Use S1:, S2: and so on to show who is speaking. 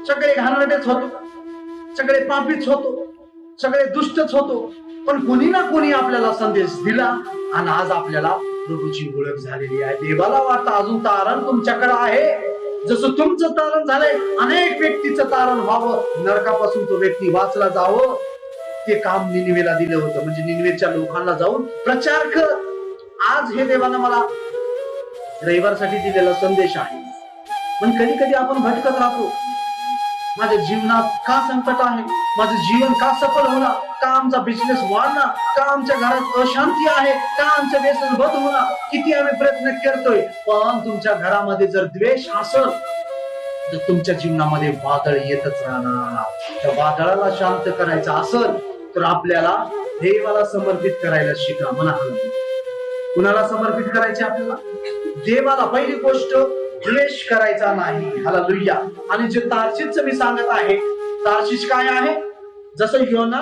S1: सगळे घाणेरडेच होतो, सगळे पापीच होतो, सगळे दुष्टच होतो, पण कोणी ना कोणी आपल्याला संदेश दिला आणि आज आपल्याला प्रभूची ओळख झालेली आहे. देवाला वाटतं अजून तारण तुमच्याकडे आहे. जसं तुमचं तारण झालंय, अनेक व्यक्तीचं तारण व्हावं, नरकापासून तो व्यक्ती वाचला जावं, ते काम निनिवेला दिलं होतं. म्हणजे निनिवेच्या लोकांना जाऊन प्रचार कर. आज हे देवानं मला रविवारसाठी दिलेला संदेश आहे. पण कधी कधी आपण भटकत राहतो. माझ्या जीवनात का संकट आहे, माझं जीवन का सफल होणार, का आमचा बिझनेस वाढणार, का आमच्या घरात अशांती आहे, का आमचं व्यसन बंद होणार, किती आम्ही प्रयत्न करतोय. पण तुमच्या घरामध्ये जर द्वेष असेल तर तुमच्या जीवनामध्ये वादळ येतच राहणार. त्या वादळाला शांत करायचं असेल तर आपल्याला देवाला समर्पित करायला शिका. म्हणा, कुणाला समर्पित करायचे आपल्याला? देवाला. पहिली गोष्ट, द्वेष करायचा नाही. हालेलुया. आणि जे तार्शीच मी सांगत आहे, तार्शीश काय आहे? जसं योना